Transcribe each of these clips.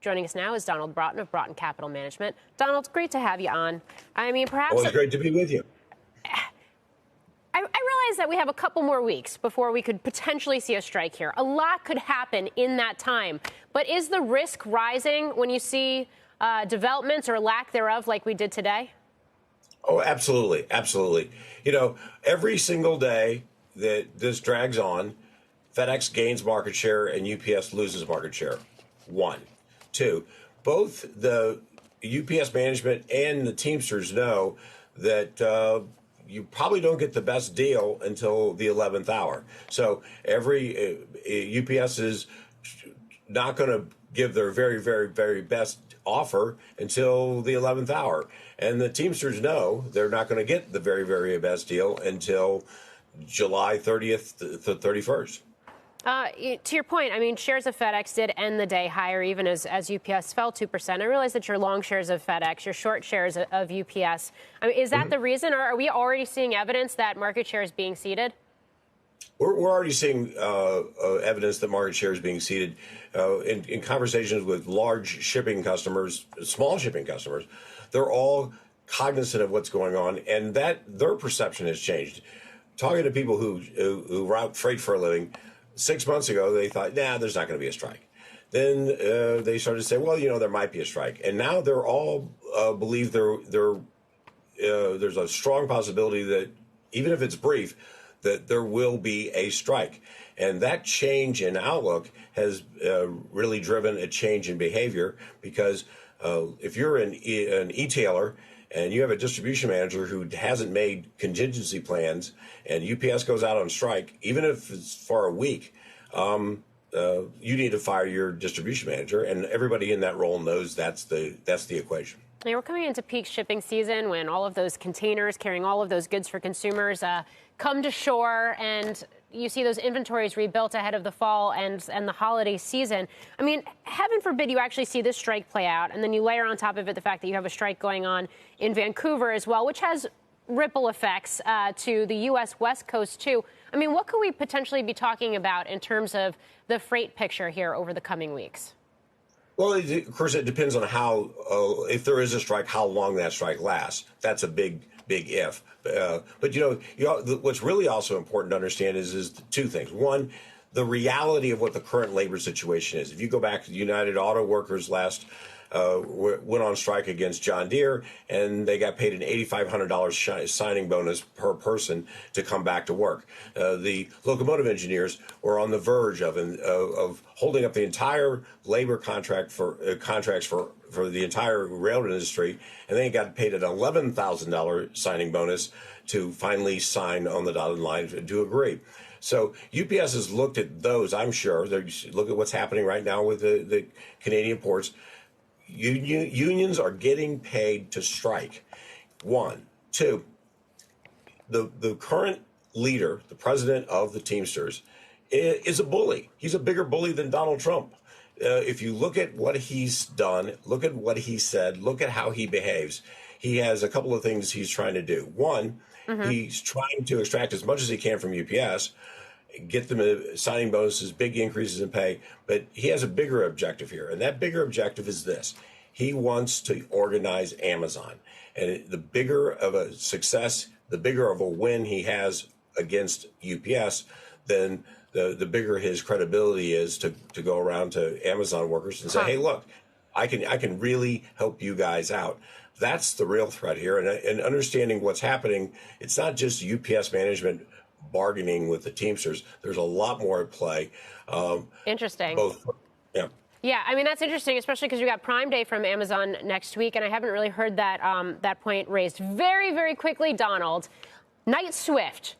Joining us now is Donald Broughton of Broughton Capital Management. Donald, great to have you on. I mean, perhaps... Always great to be with you. I realize that we have a couple more weeks before we could potentially see a strike here. A lot could happen in that time. But is the risk rising when you see developments or lack thereof like we did today? Oh, absolutely. Absolutely. You know, every single day that this drags on, FedEx gains market share and UPS loses market share. One. Two, both the UPS management and the Teamsters know that you probably don't get the best deal until the 11th hour. So every UPS is not going to give their very, very, very best offer until the 11th hour. And the Teamsters know they're not going to get the very, very best deal until July 30th to 31st. To your point, I mean, shares of FedEx did end the day higher, even as UPS fell 2%. I realize that you're long shares of FedEx, you're short shares of UPS. I mean, is that the reason, or are we already seeing evidence that market share is being ceded? We're already seeing evidence that market share is being ceded in conversations with large shipping customers, small shipping customers. They're all cognizant of what's going on, and that their perception has changed. Talking to people who route freight for a living, 6 months ago, they thought, nah, there's not going to be a strike. Then they started to say, well, you know, there might be a strike. And now they're all believe there's a strong possibility that, even if it's brief, that there will be a strike. And that change in outlook has really driven a change in behavior, because if you're an e-tailer and you have a distribution manager who hasn't made contingency plans, and UPS goes out on strike, even if it's for a week, you need to fire your distribution manager, and everybody in that role knows that's the equation. Now, we're coming into peak shipping season when all of those containers carrying all of those goods for consumers come to shore, and you see those inventories rebuilt ahead of the fall and the holiday season. I mean, heaven forbid you actually see this strike play out, and then you layer on top of it the fact that you have a strike going on in Vancouver as well, which has ripple effects to the U.S. West Coast, too. I mean, what could we potentially be talking about in terms of the freight picture here over the coming weeks? Well, of course, it depends on how, if there is a strike, how long that strike lasts. That's a big if. But, you know, what's really also important to understand is two things. One, the reality of what the current labor situation is. If you go back to the United Auto Workers went on strike against John Deere, and they got paid an $8,500 signing bonus per person to come back to work. The locomotive engineers were on the verge of holding up the entire labor contracts for the entire railroad industry, and they got paid an $11,000 signing bonus to finally sign on the dotted line to agree. So UPS has looked at those, I'm sure. They look at what's happening right now with the Canadian ports. Unions are getting paid to strike. One. Two, the current leader, the president of the Teamsters, is a bully. He's a bigger bully than Donald Trump. If you look at what he's done, look at what he said, look at how he behaves, he has a couple of things he's trying to do. One, he's trying to extract as much as he can from UPS, get them signing bonuses, big increases in pay, but he has a bigger objective here, and that bigger objective is this. He wants to organize Amazon, and the bigger of a success, the bigger of a win he has against UPS, then the bigger his credibility is to go around to Amazon workers and say, hey, look, I can really help you guys out. That's the real threat here, and understanding what's happening, it's not just UPS management bargaining with the Teamsters. There's a lot more at play. Interesting. Yeah. Yeah, I mean, that's interesting, especially because we got Prime Day from Amazon next week, and I haven't really heard that that point raised. Very, very quickly, Donald, Knight Swift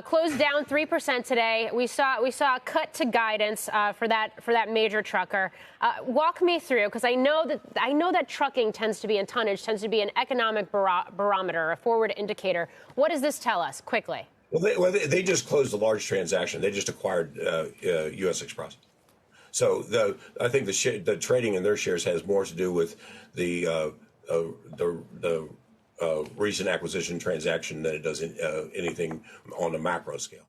closed down 3% today. We saw a cut to guidance for that major trucker. Walk me through, because I know that trucking tends to be, and tonnage tends to be, an economic barometer, a forward indicator. What does this tell us quickly? Well, they just closed a large transaction. They just acquired U.S. Express. So I think the trading in their shares has more to do with the recent acquisition transaction than it does anything on a macro scale.